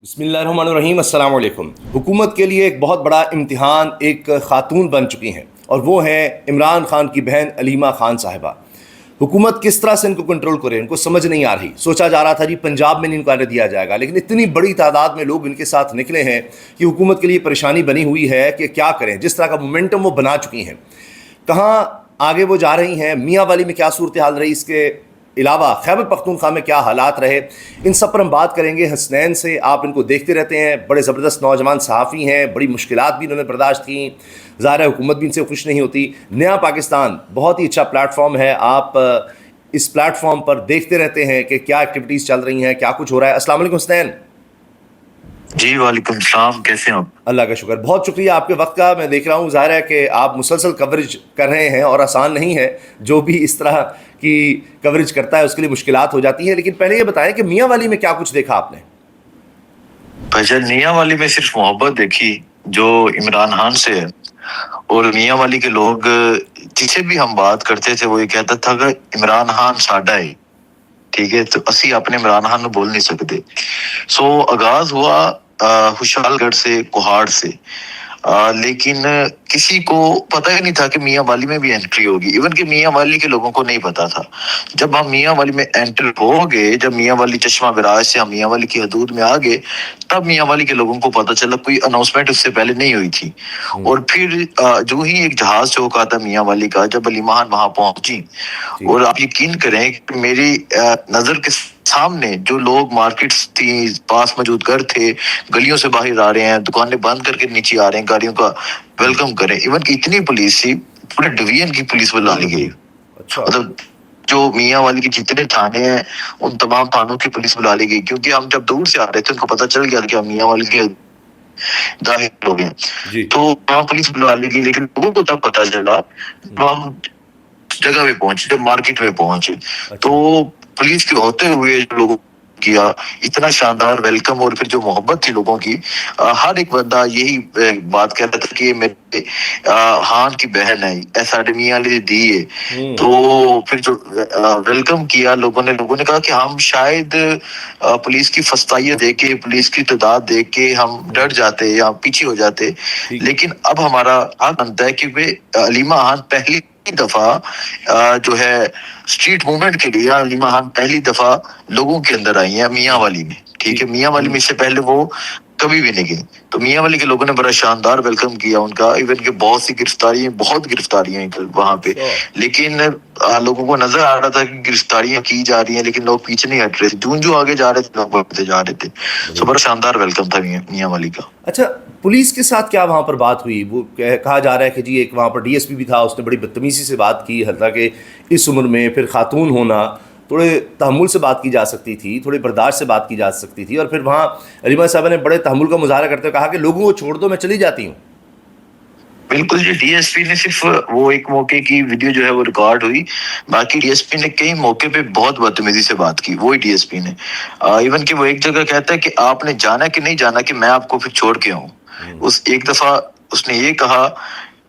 بسم اللہ الرحمن الرحیم۔ السلام علیکم۔ حکومت کے لیے ایک بہت بڑا امتحان ایک خاتون بن چکی ہیں اور وہ ہیں عمران خان کی بہن علیمہ خان صاحبہ۔ حکومت کس طرح سے ان کو کنٹرول کرے، ان کو سمجھ نہیں آ رہی۔ سوچا جا رہا تھا جی پنجاب میں ان کو آنے دیا جائے گا، لیکن اتنی بڑی تعداد میں لوگ ان کے ساتھ نکلے ہیں کہ حکومت کے لیے پریشانی بنی ہوئی ہے کہ کیا کریں۔ جس طرح کا مومنٹم وہ بنا چکی ہیں، کہاں آگے وہ جا رہی ہیں، میاں والی میں کیا صورتحال رہی، اس کے علاوہ خیبر پختونخوا میں کیا حالات رہے، ان سب پر ہم بات کریں گے حسنین سے۔ آپ ان کو دیکھتے رہتے ہیں، بڑے زبردست نوجوان صحافی ہیں، بڑی مشکلات بھی انہوں نے برداشت کی، ظاہر ہے حکومت بھی ان سے خوش نہیں ہوتی۔ نیا پاکستان بہت ہی اچھا پلیٹ فارم ہے، آپ اس پلیٹ فارم پر دیکھتے رہتے ہیں کہ کیا ایکٹیویٹیز چل رہی ہیں، کیا کچھ ہو رہا ہے۔ السلام علیکم حسنین۔ جی وعلیکم السلام، کیسے ہیں آپ؟ اللہ کا شکر، بہت شکریہ آپ کے وقت کا۔ میں دیکھ رہا ہوں ظاہر ہے کہ آپ مسلسل کوریج کر رہے ہیں اور آسان نہیں ہے، جو بھی اس طرح کی کوریج کرتا ہے اس کے لیے مشکلات ہو جاتی ہیں، لیکن پہلے یہ بتائیں کہ میاں والی میں کیا کچھ دیکھا آپ نے؟ بھائی میاں والی میں صرف محبت دیکھی جو عمران خان سے ہے، اور میاں والی کے لوگ جس سے بھی ہم بات کرتے تھے وہ یہ کہتا تھا کہ عمران خان ساڈا ہے، ٹھیک ہے، تو اسی اپنے عمران خان کو بول نہیں سکتے۔ سو آغاز ہوا خوشحال گڑھ سے، کوہاڑ سے، لیکن کسی کو پتہ ہی نہیں تھا کہ میاں والی میں بھی انٹری ہوگی، ایون کہ میاں والی کے لوگوں کو نہیں پتا تھا۔ جب ہم میاں والی میں انٹر ہو گئے، جب میاں والی چشمہ براج سے ہم میاں والی کی حدود میں آ گئے، تب میاں والی کے لوگوں کو پتا چلا، کوئی اناؤنسمنٹ اس سے پہلے نہیں ہوئی تھی۔ اور پھر جو ہی ایک جہاز چوکا تھا میاں والی کا، جب علیمہ خان وہاں پہنچی، اور آپ یقین کریں کہ میری نظر کے سامنے جو لوگ مارکیٹس تھی، پاس موجود گھر تھے، گلیوں سے باہر آ رہے ہیں، دکانیں بند کر کے نیچے آ رہے ہیں، گاڑیوں کا ویلکم کریں، ایون کہ اتنی پولیس تھی، پورے ڈویژن کی پولیس بلا لی گئی۔ اچھا، مطلب جو میاں والی کے جتنے تھانے ہیں ان تمام تھانوں کی پولیس بلا لی گئی، کیونکہ ہم جب دور سے آ رہے تھے ان کو پتہ چل گیا کہ ہم میاں والی کے داخل ہو گئے، جی تو وہاں پولیس بلا لی گئی۔ لیکن لوگوں کو تب پتہ چلا تو ہم جگہ پہ پہنچے، جب مارکیٹ میں پہنچے تو اچھا، پولیس کے ہوتے ہوئے جو لوگوں کیا اتنا شاندار ویلکم، اور پھر جو محبت تھی لوگوں کی، ہر ایک بندہ یہی بات کہتا تھا کہ میرے خان کی بہن ہے، ایسا میاں نے دی ہے۔ تو پھر جو ویلکم کیا لوگوں نے کہا کہ ہم شاید پولیس کی فستائیت دیکھ کے، پولیس کی تعداد دیکھ کے ہم ڈر جاتے یا پیچھے ہو جاتے، ٹھیک، لیکن اب ہمارا حق بنتا ہے کہ علیمہ خان پہلی دفعہ جو ہے اسٹریٹ موومنٹ کے لیے، علیمہ خان پہلی دفعہ لوگوں کے اندر آئی ہیں میاں والی میں، ٹھیک ہے، میاں والی میں اس سے پہلے وہ کبھی بھی نہیں گئی۔ تو میاں والی کے لوگوں نے بڑا شاندار ویلکم کیا ان کا، ایون کہ بہت سی گرفتاریاں وہاں پہ، اچھا، لیکن لوگوں کو نظر آ رہا تھا کہ گرفتاریاں کی جا رہی ہیں، لیکن لوگ پیچھے نہیں ہٹ رہے تھے، جو آگے جا رہے تھے لوگ بڑھتے جا رہے تھے۔ سو بڑا شاندار ویلکم تھا میاں والی کا۔ اچھا، پولیس کے ساتھ کیا وہاں پر بات ہوئی؟ وہ کہا جا رہا ہے کہ جی ایک وہاں پر ڈی ایس پی بھی تھا، اس نے بڑی بدتمیزی سے بات کی، حالانکہ اس عمر میں پھر خاتون ہونا، تھوڑے تحمل سے بات کی جا سکتی تھی، تھوڑے برداشت سے بات کی جا سکتی تھی، اور پھر وہاں علیمہ صاحبہ نے بڑے تحمل کا مظاہرہ کرتے ہوئے کہا کہ لوگوں کو چھوڑ دو، میں چلی جاتی ہوں۔ بالکل جی، ڈی ایس پی نے صرف وہ ایک موقع کی ویڈیو جو ہے وہ ریکارڈ ہوئی، باقی ڈی ایس پی نے کئی موقع پہ بہت بدتمیزی سے بات کی، وہی ڈی ایس پی نے ایون کہ وہ ایک جگہ کہتا ہے کہ آپ نے جانا کہ نہیں جانا کہ میں آپ کو پھر چھوڑ کے آؤں۔ اس ایک دفعہ اس نے یہ کہا،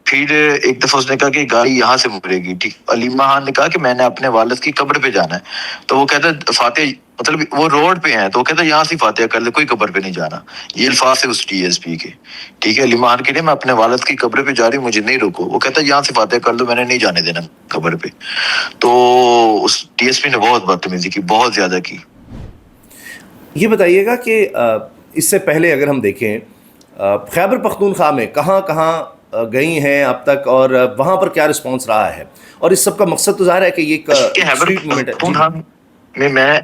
پھر ایک دفعہ اس نے کہا کہ گاڑی یہاں سے مڑے گی، ٹھیک، علیمہ خان نے کہا کہ میں نے اپنے والد کی قبر پہ جانا ہے، تو وہ کہتا ہے فاتح، مطلب وہ روڈ پہ ہیں تو وہ کہتا ہے یہاں سے فاتحہ کر لے، کوئی قبر پہ نہیں جانا، یہ الفاظ ہے اس ڈی ایس پی کے، ٹھیک ہے، علیمہ خان کے لیے میں اپنے والد کی قبر پہ جا رہی ہوں، مجھے نہیں روکو، وہ کہتا ہے یہاں سے فاتحہ کر لو، میں نے نہیں جانے دینا قبر پہ۔ تو اس ڈی ایس پی نے بہت بدتمیزی کی، بہت زیادہ کی۔ یہ بتائیے گا کہ اس سے پہلے اگر ہم دیکھیں خیبر پختونخوا میں کہاں کہاں گئی ہیں اب تک، اور وہاں پر کیا رسپانس رہا ہے، اور اس سب کا مقصد تو ظاہر ہے کہ یہ ایک خیبر اسٹریٹ موومنٹ ہے۔ جی پختونخوا میں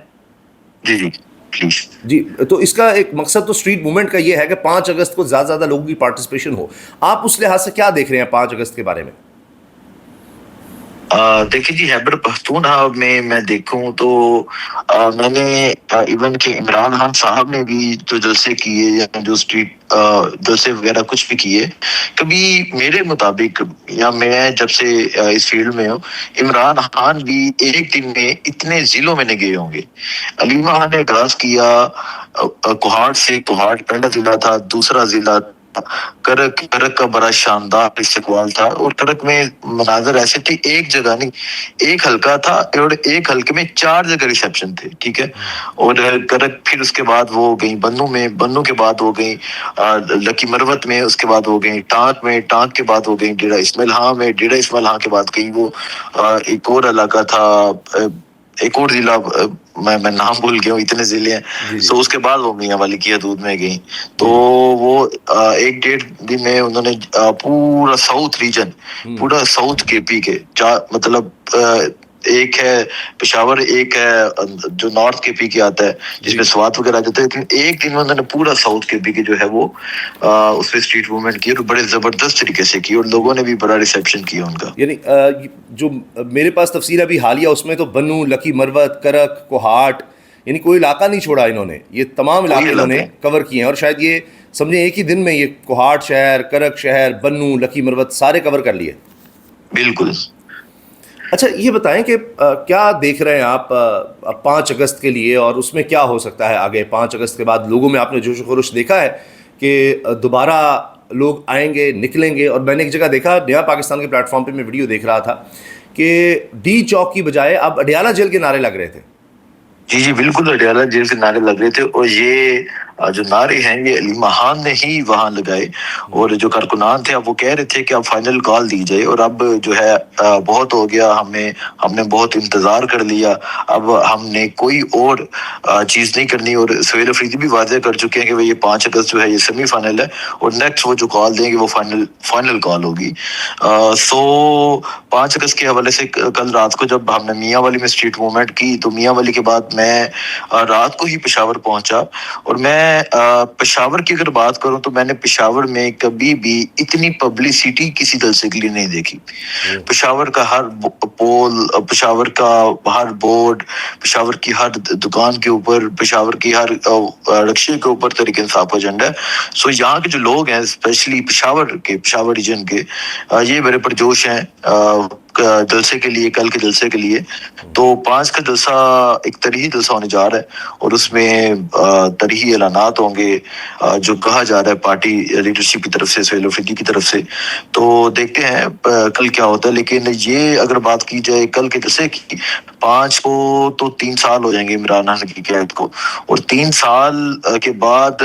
جی جی پلیز۔ جی، تو اس کا ایک مقصد تو اسٹریٹ موومنٹ کا یہ ہے کہ 5 اگست کو زیادہ زیادہ لوگوں کی پارٹیسپیشن ہو۔ آپ اس لحاظ سے کیا دیکھ رہے ہیں 5 اگست کے بارے میں؟ دیکھیے جی، خیبر پختونخوا میں دیکھوں تو میں نے ایون کہ عمران خان صاحب نے بھی جو جلسے کیے یا جو اسٹریٹ جلسے وغیرہ کچھ بھی کیے، کبھی میرے مطابق، یا میں جب سے اس فیلڈ میں ہوں، عمران خان بھی ایک دن میں اتنے ضلعوں میں نہیں گئے ہوں گے۔ علیمہ خان نے آغاز کیا کوہاڑ سے، کوہاڑ پہلا ضلع تھا، دوسرا ضلع کرک کا بڑا شاندار استقبال تھا, اور کرک میں مناظر ایسے تھے, ایک جگہ نہیں, ایک حلقہ تھا اور ایک حلقے میں 4 جگہ ریسیپشن تھے, ٹھیک ہے. اور کرک پھر اس کے بعد وہ گئی بنو میں, بنو کے بعد وہ گئی لکی مروت میں, اس کے بعد وہ گئی ٹانک میں, ٹانک کے بعد وہ گئی ڈیرا اسماعیل ہاں میں, ڈیرا اسماعیل ہاں کے بعد گئی وہ ایک اور علاقہ تھا, ایک اور ضلع, میں نام بھول گیا ہوں, اتنے ضلع ہیں. سو اس کے بعد وہ میاں والی کی حدود میں گئی. تو وہ 1-1.5 دن میں انہوں نے پورا ساؤتھ ریجن, پورا ساؤتھ کے پی کے مطلب ایک ہے پشاور, ایک ہے جو نارتھ کے پی کے آتا ہے جس میں سوات وغیرہ آ جاتا ہے, لیکن ایک دن میں انہوں نے پورا ساؤتھ کے پی کے جو ہے وہ اس پہ اسٹریٹ موومنٹ کی, اور بڑے زبردست طریقے سے کی, اور لوگوں نے بھی بڑا ریسیپشن کیا ان کا. یعنی جو میرے پاس تفصیل ابھی حالیہ اس میں تو بنو, لکی مروت, کرک, کوہاٹ, یعنی کوئی علاقہ نہیں چھوڑا انہوں نے, یہ تمام علاقے انہوں نے کور کیے ہیں. اور شاید یہ سمجھیں ایک ہی دن میں یہ کوہاٹ شہر, کرک شہر, بنو, لکی مروت سارے کور کر لیے. بالکل. اچھا یہ بتائیں کہ کیا دیکھ رہے ہیں آپ 5 اگست کے لیے, اور اس میں کیا ہو سکتا ہے آگے 5 اگست کے بعد؟ لوگوں میں آپ نے جوش و خروش دیکھا ہے کہ دوبارہ لوگ آئیں گے, نکلیں گے. اور میں نے ایک جگہ دیکھا, نیا پاکستان کے پلیٹ فارم پہ میں ویڈیو دیکھ رہا تھا کہ ڈی چوک کی بجائے اب اڈیالہ جیل کے نعرے لگ رہے تھے. جی بالکل, اڈیالہ جیل سے نعرے لگ رہے تھے, اور یہ جو نعرے ہیں یہ علیمہ خان نے ہی وہاں لگائے, اور جو کارکنان تھے اب وہ کہہ رہے تھے کہ اب فائنل کال دی جائے, اور اب جو ہے بہت ہو گیا, ہم نے بہت انتظار کر لیا, اب ہم نے کوئی اور چیز نہیں کرنی. اور سہیل افریدی بھی واضح کر چکے ہیں کہ یہ 5 اگست جو ہے یہ سیمی فائنل ہے, اور نیکسٹ وہ جو کال دیں گے وہ فائنل کال ہوگی. سو 5 اگست کے حوالے سے کل رات کو جب ہم نے میاں والی میں اسٹریٹ موومنٹ کی, تو میاں والی کے بعد میں رات کو ہی پشاور پہنچا, اور میں پشاور کی اگر بات کروں تو میں نے پشاور میں کبھی بھی اتنی پبلسٹی کسی جلسے کے لیے نہیں دیکھی. پشاور کا ہر پول, پشاور کا ہر بورڈ, پشاور کی ہر دکان کے اوپر, پشاور کی ہر رکشے کے اوپر تحریک انصاف ایجنڈا ہے. سو یہاں کے جو لوگ ہیں اسپیشلی پشاور ریجن کے, یہ بڑے پرجوش ہیں جلسے کے لیے, کل کے جلسے کے لیے. تو 5 کا جلسہ ایک تاریخی جلسہ ہونے جا رہا ہے, اور اس میں تاریخی اعلانات ہوں گے جو کہا جا رہا ہے پارٹی لیڈرشپ کی طرف سے, سہیل افریدی کی طرف سے. تو دیکھتے ہیں کل کیا ہوتا ہے. لیکن یہ اگر بات کی جائے کل کے جلسے کی, 5 کو تو 3 سال ہو جائیں گے عمران خان کی قیادت کو, اور 3 سال کے بعد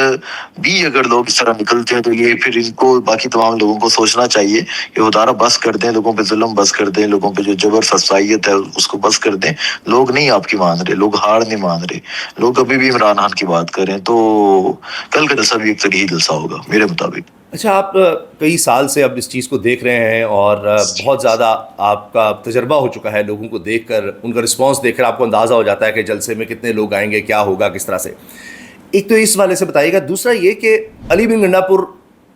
بھی اگر لوگ اس طرح نکلتے ہیں تو یہ پھر ان کو باقی تمام لوگوں کو سوچنا چاہیے کہ ادارہ بس کر دیں, لوگوں پہ ظلم بس کر دیں, لوگوں پہ جو جبر فسائیت ہے اس کو بس کر دیں. لوگ نہیں آپ کی مان رہے, لوگ ہار نہیں مان رہے, لوگ ابھی بھی عمران خان کی بات کریں. تو کل کا جلسہ بھی ایک تاریخی جلسہ ہوگا میرے مطابق. اچھا, آپ کئی سال سے اب اس چیز کو دیکھ رہے ہیں, اور بہت زیادہ آپ کا تجربہ ہو چکا ہے, لوگوں کو دیکھ کر, ان کا رسپانس دیکھ کر آپ کو اندازہ ہو جاتا ہے کہ جلسے میں کتنے لوگ آئیں گے, کیا ہوگا, کس طرح سے. ایک تو اس والے سے بتائیے گا. دوسرا یہ کہ علی بن گنڈا پور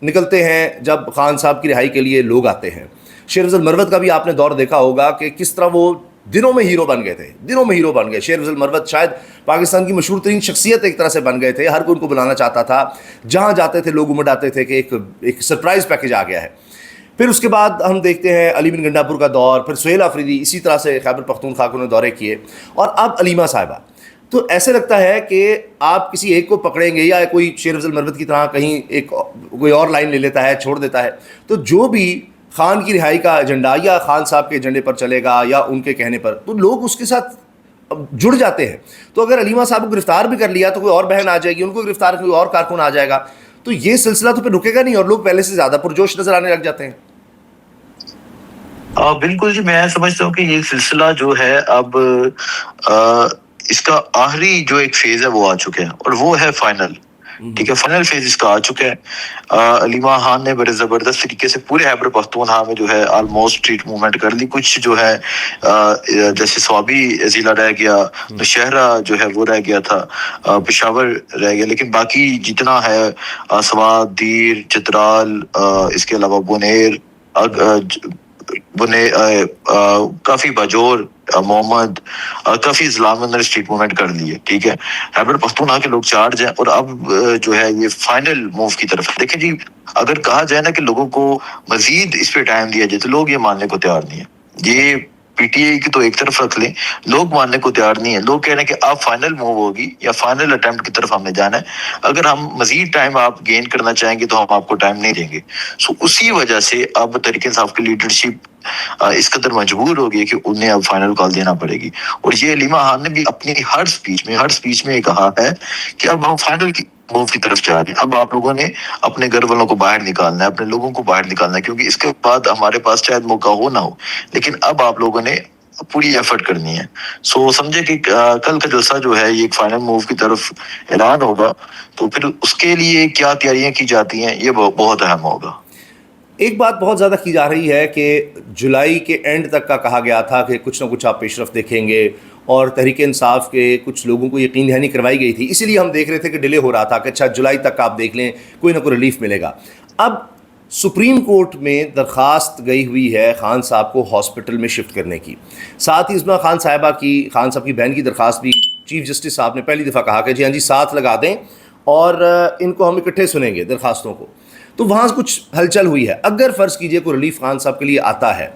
نکلتے ہیں جب خان صاحب کی رہائی کے لیے لوگ آتے ہیں. شیر افضل مروت کا بھی آپ نے دور دیکھا ہوگا کہ کس طرح وہ دنوں میں ہیرو بن گئے تھے, دنوں میں ہیرو بن گئے. شیر افضل مروت شاید پاکستان کی مشہور ترین شخصیت ایک طرح سے بن گئے تھے, ہر کوئی ان کو بلانا چاہتا تھا, جہاں جاتے تھے لوگ امڑ آتے تھے کہ ایک سرپرائز پیکیج آ گیا ہے. پھر اس کے بعد ہم دیکھتے ہیں علی بن گنڈا پور کا دور, پھر سہیل افریدی اسی طرح سے خیبر پختونخوا کو نے دورے کیے, اور اب علیمہ صاحبہ. تو ایسے لگتا ہے کہ آپ کسی ایک کو پکڑیں گے, یا کوئی شیر افضل مروت کی طرح کہیں ایک کوئی اور لائن لے لیتا ہے, چھوڑ دیتا ہے. تو جو بھی خان کی رہائی کا ایجنڈا یا خان صاحب کے ایجنڈے پر چلے گا یا ان کے کہنے پر, تو لوگ اس کے ساتھ جڑ جاتے ہیں. تو اگر علیمہ صاحب کو گرفتار بھی کر لیا تو کوئی اور بہن آ جائے گی, ان کو گرفتار کوئی اور کارکن آ جائے گا, تو یہ سلسلہ تو پھر رکے گا نہیں, اور لوگ پہلے سے زیادہ پرجوش نظر آنے لگ جاتے ہیں. بالکل جی, میں سمجھتا ہوں کہ یہ سلسلہ جو ہے اب اس کا آخری جو ایک فیز ہے وہ آ چکا ہے, اور وہ ہے فائنل. ٹھیک ہے, فائنل فیز اس کا آ چکا ہے. علیمہ خان نے بڑے زبردست طریقے سے پورے خیبر پختونخوا میں جو ہے آلموسٹ اسٹریٹ موومنٹ کر لی. کچھ جو ہے جیسے سوابی ضلع رہ گیا, شہرہ جو ہے وہ رہ گیا تھا, پشاور رہ گیا, لیکن باقی جتنا ہے سوات, دیر, چترال, اس کے علاوہ بنیر, کافی باجور, محمد, کافی اضلاع میں انہوں نے اسٹریٹ موومنٹ کر لی ہے. ٹھیک ہے, خیبر پختونخوا کے لوگ چارج ہیں, اور اب جو ہے یہ فائنل موو کی طرف. دیکھیں جی, اگر کہا جائے نا کہ لوگوں کو مزید اس پہ ٹائم دیا جائے تو لوگ یہ ماننے کو تیار نہیں ہے. یہ پی ٹی آئی کی تو ایک طرف رکھ لیں, لوگ ماننے کو تیار نہیں ہے. لوگ کہہ رہے ہیں کہ اب فائنل موو ہوگی یا فائنل اٹیمپٹ کی طرف ہم نے جانا ہے, اگر ہم مزید ٹائم آپ گین کرنا چاہیں گے تو ہم آپ کو ٹائم نہیں دیں گے. سو اسی وجہ سے اب تحریک انصاف کی لیڈرشپ اس قدر مجبور ہو گئی کہ انہیں اب فائنل کال دینا پڑے گی. اور یہ علیمہ خان نے بھی اپنی ہر سپیچ میں یہ کہا ہے کہ اب ہم فائنل کی موو کی طرف جا رہے ہیں. اب آپ لوگوں نے اپنے گھر والوں کو باہر نکالنا ہے, اپنے لوگوں کو باہر نکالنا ہے, کیونکہ اس کے بعد ہمارے پاس شاید موقع ہو نہ ہو, لیکن اب آپ لوگوں نے پوری ایفرٹ کرنی ہے. سو سمجھے کہ کل کا جلسہ جو ہے یہ ایک فائنل موو کی طرف اعلان ہوگا, تو پھر اس کے لیے کیا تیاریاں کی جاتی ہیں یہ بہت اہم ہوگا. ایک بات بہت زیادہ کی جا رہی ہے کہ جولائی کے اینڈ تک کا کہا گیا تھا کہ کچھ نہ کچھ آپ پیش رفت دیکھیں گے, اور تحریک انصاف کے کچھ لوگوں کو یقین دہانی کروائی گئی تھی, اسی لیے ہم دیکھ رہے تھے کہ ڈیلے ہو رہا تھا کہ اچھا جولائی تک آپ دیکھ لیں کوئی نہ کوئی ریلیف ملے گا. اب سپریم کورٹ میں درخواست گئی ہوئی ہے خان صاحب کو ہاسپٹل میں شفٹ کرنے کی, ساتھ ہی عظمیٰ خان صاحبہ کی, خان صاحب کی بہن کی درخواست بھی چیف جسٹس صاحب نے پہلی دفعہ کہا کہ جی ہاں جی ساتھ لگا دیں اور ان کو ہم اکٹھے سنیں گے درخواستوں کو. تو وہاں کچھ ہلچل ہوئی ہے. اگر فرض کیجئے کوئی ریلیف خان صاحب کے لیے آتا ہے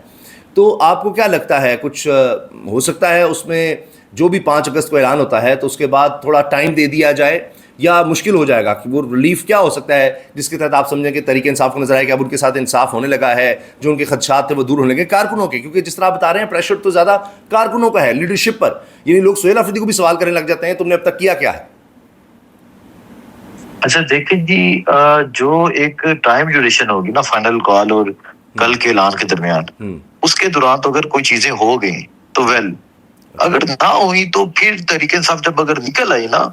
تو آپ کو کیا لگتا ہے کچھ ہو سکتا ہے اس میں جو بھی 5 اگست کو اعلان ہوتا ہے تو اس کے بعد تھوڑا ٹائم دے دیا جائے, یا مشکل ہو جائے گا کہ وہ ریلیف کیا ہو سکتا ہے جس کے تحت آپ سمجھیں کہ تحریک انصاف کو نظر آئے کہ اب ان کے ساتھ انصاف ہونے لگا ہے, جو ان کے خدشات تھے وہ دور ہونے لگے کارکنوں کے, کیونکہ جس طرح آپ بتا رہے ہیں پریشر تو زیادہ کارکنوں کا ہے لیڈرشپ پر, یعنی لوگ سہیل آفریدی کو بھی سوال کرنے لگ جاتے ہیں تم نے اب تک کیا کیا ہے. اچھا دیکھیں جی, جو ایک ٹائم ڈیوریشن ہوگی نا فائنل کال اور کل کے اعلان کے درمیان, اس کے دوران تو اگر کوئی چیزیں ہو گئیں تو ویل, اگر نہ ہوئی تو پھر تحریک انصاف جب اگر نکل آئی نا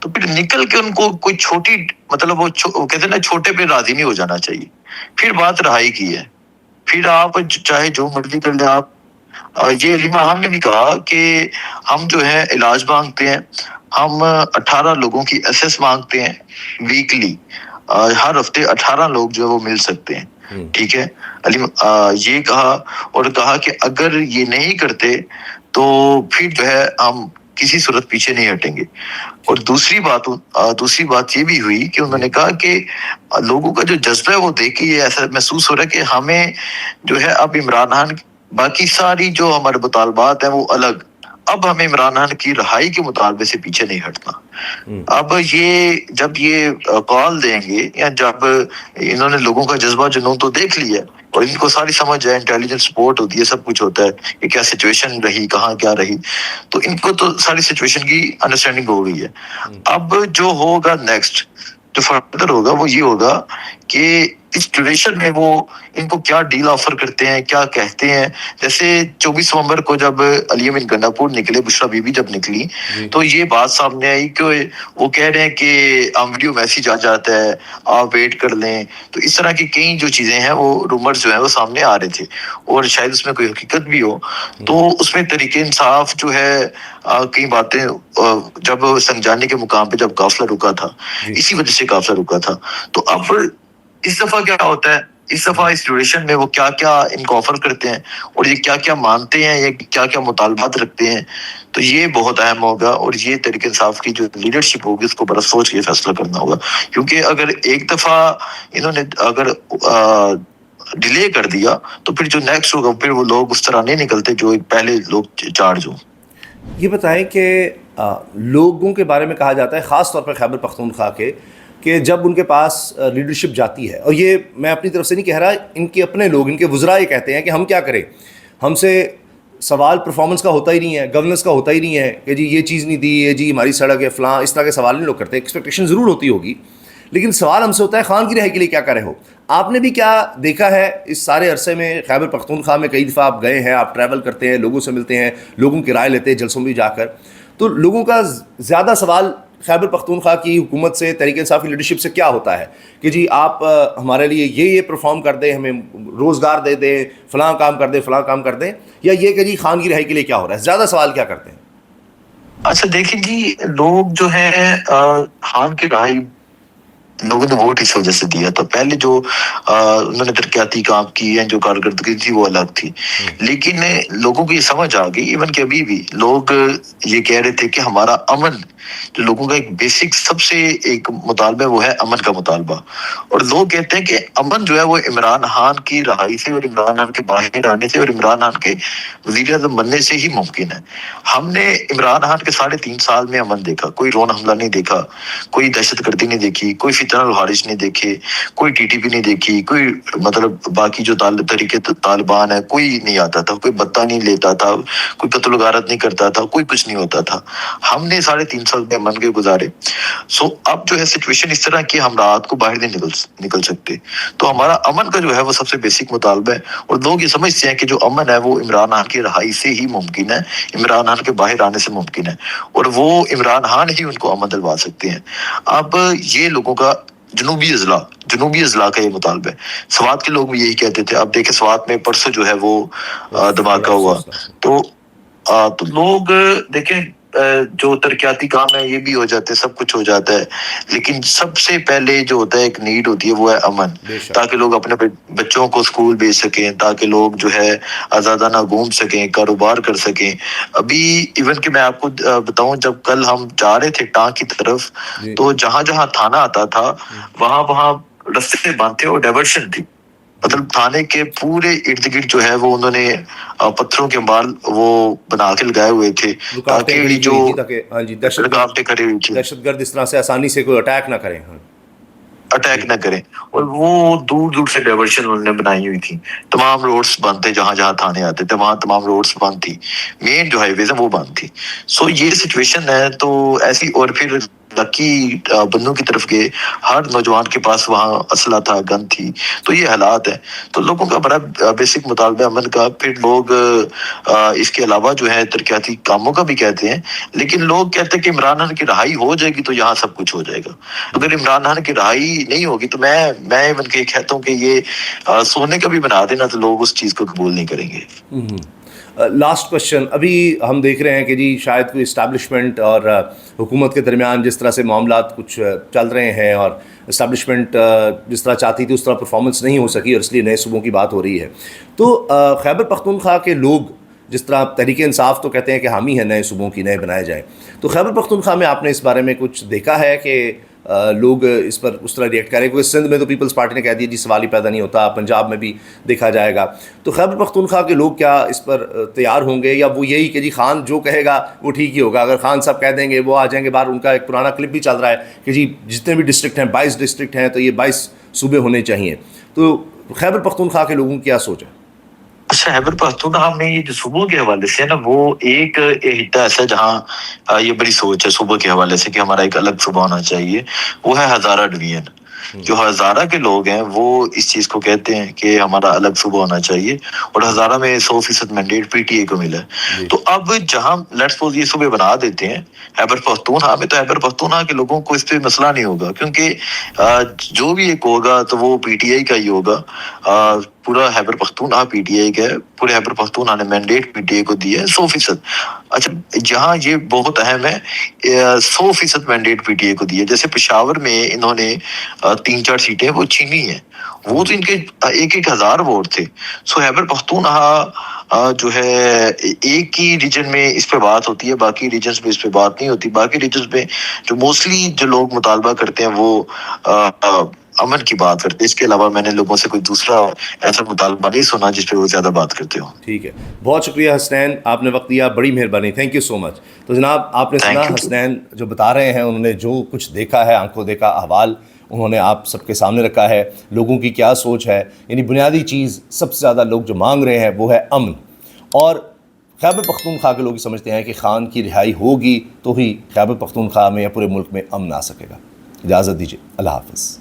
تو پھر نکل کے ان کو کوئی چھوٹی مطلب وہ کہتے ہیں نا چھوٹے پہ راضی نہیں ہو جانا چاہیے. پھر بات رہائی کی ہے, پھر آپ چاہے جو مرضی کر لیں. آپ یہ علیمہ خان نے بھی کہا کہ ہم جو ہے علاج مانگتے ہیں, ہم 18 لوگوں کی ایسس مانگتے ہیں ویکلی, ہر ہفتے 18 لوگ جو ہے وہ مل سکتے ہیں. ٹھیک ہے, یہ کہا, اور کہا کہ اگر یہ نہیں کرتے تو پھر جو ہے ہم کسی صورت پیچھے نہیں ہٹیں گے. اور دوسری بات یہ بھی ہوئی کہ انہوں نے کہا کہ لوگوں کا جو جذبہ ہے وہ دیکھ کے یہ ایسا محسوس ہو رہا ہے کہ ہمیں جو ہے اب عمران خان باقی ساری جو ہمارے مطالبات ہیں وہ الگ, اب ہمیں عمران خان کی رہائی کے مطالبے سے پیچھے نہیں ہٹنا. اب یہ جب یہ کال دیں گے یا جب انہوں نے لوگوں کا جذبہ جنون تو دیکھ لیا اور ان کو ساری سمجھ ہے, انٹیلیجنس رپورٹ ہوتی ہے, سب کچھ ہوتا ہے کہ کیا سچویشن رہی, کہاں کیا رہی, تو ان کو تو ساری سچویشن کی انڈرسٹینڈنگ ہو گئی ہے. اب جو ہوگا نیکسٹ جو فردر ہوگا وہ یہ ہوگا کہ اس ڈیوریشن میں وہ ان کو کیا ڈیل آفر کرتے ہیں, کیا کہتے ہیں. جیسے 24 نومبر کو جب علی امین گنڈاپور نکلے, بشرا بی بی جب نکلی تو یہ بات سامنے آئی کہ وہ کہہ رہے ہیں کہ ویڈیو میسیج آ جاتا ہے, آپ ویٹ کر لیں. تو اس طرح کی کئی جو چیزیں ہیں وہ رومرز جو ہیں وہ سامنے آ رہے تھے, اور شاید اس میں کوئی حقیقت بھی ہو. تو اس میں تحریک انصاف جو ہے کئی باتیں جب سمجھانے کے مقام پہ جب قافلہ رکا تھا, اسی وجہ سے قافلہ رکا تھا. تو اب اس دفعہ کیا ہوتا ہے, اس دفعہ اس ڈیوریشن میں وہ کیا کیا ان کو آفر کرتے ہیں اور یہ کیا کیا مانتے ہیں, یہ کیا کیا مطالبات رکھتے ہیں, تو یہ بہت اہم ہوگا. اور یہ تحریک انصاف کی جو لیڈرشپ ہوگی اس کو بڑا سوچ کے فیصلہ کرنا ہوگا, کیونکہ اگر ایک دفعہ انہوں نے اگر ڈیلے کر دیا تو پھر جو نیکسٹ ہوگا پھر وہ لوگ اس طرح نہیں نکلتے جو پہلے لوگ چارج ہوں. یہ بتائیں کہ لوگوں کے بارے میں کہا جاتا ہے خاص طور پر خیبر پختونخوا کے, کہ جب ان کے پاس لیڈرشپ جاتی ہے, اور یہ میں اپنی طرف سے نہیں کہہ رہا, ان کے اپنے لوگ, ان کے وزراء یہ کہتے ہیں کہ ہم کیا کریں, ہم سے سوال پرفارمنس کا ہوتا ہی نہیں ہے, گورننس کا ہوتا ہی نہیں ہے کہ جی یہ چیز نہیں دی ہے, جی ہماری سڑک ہے فلاں, اس طرح کے سوال نہیں لوگ کرتے. ایکسپیکٹیشن ضرور ہوتی ہوگی, لیکن سوال ہم سے ہوتا ہے خان کی رہائی کے لیے کیا کر رہے ہو. آپ نے بھی کیا دیکھا ہے اس سارے عرصے میں, خیبر پختونخوا میں کئی دفعہ آپ گئے ہیں, آپ ٹریول کرتے ہیں, لوگوں سے ملتے ہیں, لوگوں کی رائے لیتے ہیں جلسوں میں جا کر, تو لوگوں کا زیادہ سوال خیبر پختونخوا کی حکومت سے, تحریک انصاف کی لیڈرشپ سے کیا ہوتا ہے کہ جی آپ ہمارے لیے یہ پرفارم کر دیں, ہمیں روزگار دے دیں, فلاں کام کر دیں, فلاں کام کر دیں, یا یہ کہ جی خان کی رہائی کے لیے کیا ہو رہا ہے, زیادہ سوال کیا کرتے ہیں؟ اچھا دیکھیں جی, لوگ جو ہیں خان کی رہائی لوگوں نے ووٹ اس وجہ سے دیا تھا. پہلے جو انہوں نے ترقیاتی کام کیے ہیں، جو کارکردگی تھی وہ الگ تھی، لیکن لوگوں کو یہ سمجھ آ گئی، ایون کہ ابھی بھی لوگ یہ کہہ رہے تھے کہ ہمارا امن، جو لوگوں کا ایک بیسک سب سے ایک مطالبہ ہے وہ ہے امن کا مطالبہ. اور لوگ کہتے ہیں کہ امن جو ہے وہ عمران خان کی رہائی سے اور عمران خان کے باہر آنے سے اور عمران خان کے وزیر اعظم بننے سے ہی ممکن ہے. ہم نے عمران خان کے 3.5 سال میں امن دیکھا، کوئی ڈرون حملہ نہیں دیکھا، کوئی دہشت گردی نہیں دیکھی، کوئی فتنہ الحارش نہیں دیکھے، کوئی ٹی ٹی پی نہیں دیکھی، کوئی مطلب باقی جو طریقے طالبان ہے کوئی نہیں آتا تھا، کوئی بتہ نہیں لیتا تھا، کوئی قتل و غارت نہیں کرتا تھا، کوئی کچھ نہیں ہوتا تھا. ہم نے 3.5 سال میں امن کے گزارے. اب جو ہے سچویشن اس طرح کہ ہم رات کو باہر نہیں نکل سکتے. تو ہمارا امن کا جو ہے وہ سب سے بیسک مطالبہ ہے، اور لوگ یہ سمجھتے ہیں کہ جو امن ہے وہ عمران خان کی رہائی سے ہی ممکن ہے، عمران خان کے باہر آنے سے ممکن ہے، اور وہ عمران خان ہی ان کو امن دلوا سکتے ہیں. اب یہ لوگوں کا جنوبی اضلاع کا یہ مطالبہ ہے. سوات کے لوگ بھی یہی کہتے تھے. اب دیکھیں سوات میں پرسوں جو ہے وہ دھماکہ ہوا، تو لوگ دیکھیں جو ترقیاتی کام ہے یہ بھی ہو جاتے ہیں، سب کچھ ہو جاتا ہے، لیکن سب سے پہلے جو ہوتا ہے ایک نیڈ ہوتی ہے وہ ہے امن، تاکہ لوگ اپنے بچوں کو اسکول بھیج سکیں، تاکہ لوگ جو ہے آزادانہ گھوم سکیں، کاروبار کر سکیں. ابھی ایون کہ میں آپ کو بتاؤں، جب کل ہم جا رہے تھے ٹانگ کی طرف، تو جہاں جہاں تھانہ آتا تھا وہاں رستے بند تھے اور ڈائیورشن تھی. مطلب تھانے کے پورے ارد گرد جو ہے وہ انہوں نے پتھروں کے مال وہ بنا کے لگائے ہوئے تھے، تاکہ جو رکاوٹیں کھڑی ہوئی تھی، دہشت گرد اس طرح سے آسانی سے کوئی اٹیک نہ کریں، اٹیک نہ کریں. اور وہ دور دور سے ڈائیورشن انہوں نے بنائی ہوئی تھی. تمام روڈز بند تھے، جہاں جہاں تھانے آتے تھے وہاں تمام روڈز بند تھی، مین جو ہائی ویز ہے وہ بند تھی. یہ سچویشن ہے. تو ایسی، اور پھر لکی بنو کی طرف گئے، ہر نوجوان کے پاس وہاں اسلحہ تھا، گن تھی. تو یہ حالات ہے. تو لوگوں کا بڑا بیسک مطالبہ امن کا. پھر لوگ اس کے علاوہ جو ہے ترقیاتی کاموں کا بھی کہتے ہیں، لیکن لوگ کہتے ہیں کہ عمران خان کی رہائی ہو جائے گی تو یہاں سب کچھ ہو جائے گا. اگر عمران خان کی رہائی نہیں ہوگی تو میں ایون کہ کہتا ہوں کہ یہ سونے کا بھی بنا دینا تو لوگ اس چیز کو قبول نہیں کریں گے. لاسٹ کوشچن، ابھی ہم دیکھ رہے ہیں کہ جی شاید کوئی اسٹیبلشمنٹ اور حکومت کے درمیان جس طرح سے معاملات کچھ چل رہے ہیں، اور اسٹیبلشمنٹ جس طرح چاہتی تھی اس طرح پرفارمنس نہیں ہو سکی، اور اس لیے نئے صوبوں کی بات ہو رہی ہے. تو خیبر پختونخوا کے لوگ جس طرح تحریک انصاف تو کہتے ہیں کہ حامی ہے نئے صوبوں کی، نئے بنائے جائیں، تو خیبر پختونخوا میں آپ نے اس بارے میں کچھ دیکھا ہے کہ لوگ اس پر اس طرح ریئیکٹ کریں؟ کیونکہ سندھ میں تو پیپلز پارٹی نے کہہ دیا جی سوال ہی پیدا نہیں ہوتا، پنجاب میں بھی دیکھا جائے گا. تو خیبر پختونخوا کے لوگ کیا اس پر تیار ہوں گے، یا وہ یہی کہ جی خان جو کہے گا وہ ٹھیک ہی ہوگا؟ اگر خان صاحب کہہ دیں گے وہ آ جائیں گے باہر. ان کا ایک پرانا کلپ بھی چل رہا ہے کہ جی جتنے بھی ڈسٹرکٹ ہیں 22 ڈسٹرکٹ ہیں تو یہ 22 صوبے ہونے چاہیے. تو خیبر پختونخوا کے لوگوں کی کیا سوچ ہے؟ خیبر پختونخوا میں یہ جو صوبوں کے حوالے سے ہے نا، وہ ایک خطہ ایسا جہاں یہ بڑی سوچ ہے صوبوں کے حوالے سے کہ ہمارا ایک الگ صوبہ ہونا چاہیے، وہ ہے ہزارہ ڈویژن. جو ہزارہ کے لوگ ہیں وہ اس چیز کو کہتے ہیں کہ ہمارا الگ صوبہ ہونا چاہیے، اور ہزارہ میں 100% مینڈیٹ پی ٹی آئی کو ملا ہے. تو اب جہاں لیٹس سپوز یہ صوبے بنا دیتے ہیں خیبر پختونخوا میں، تو خیبر پختونخوا کے لوگوں کو اس پہ مسئلہ نہیں ہوگا، کیونکہ جو بھی ایک ہوگا تو وہ پی ٹی آئی کا ہی ہوگا. پورا Khyber Pakhtunkhwa P T I کا ہے، پورے خیبر پختونخوا نے مینڈیٹ پی ٹی آئی کو دیا ہے 100%. اچھا، جہاں یہ بہت اہم ہے، 100% مینڈیٹ پی ٹی آئی کو دیا. جیسے پشاور میں انہوں نے 3-4 سیٹیں وہ چھینی ہیں، وہ تو ان کے 1,000 ووٹ تھے. خیبر پختونخوا جو ہے ایک ہی ریجن میں اس پہ بات ہوتی ہے، باقی ریجنز میں اس پہ بات نہیں ہوتی. باقی ریجنز میں جو موسٹلی جو لوگ مطالبہ کرتے ہیں وہ امن کی بات کرتے ہیں. اس کے علاوہ میں نے لوگوں سے کوئی دوسرا ایسا مطالبہ نہیں سنا جس پہ وہ زیادہ بات کرتے ہوں. ٹھیک ہے، بہت شکریہ حسنین، آپ نے وقت دیا، بڑی مہربانی، تھینک یو سو مچ. تو جناب آپ نے سنا حسنین جو بتا رہے ہیں، انہوں نے جو کچھ دیکھا ہے، آنکھوں دیکھا احوال انہوں نے آپ سب کے سامنے رکھا ہے. لوگوں کی کیا سوچ ہے، یعنی بنیادی چیز سب سے زیادہ لوگ جو مانگ رہے ہیں وہ ہے امن. اور خیبر پختونخوا کے لوگ یہ سمجھتے ہیں کہ خان کی رہائی ہوگی تو ہی خیبر پختونخوا میں یا پورے ملک میں امن آ سکے گا. اجازت دیجیے، اللہ حافظ.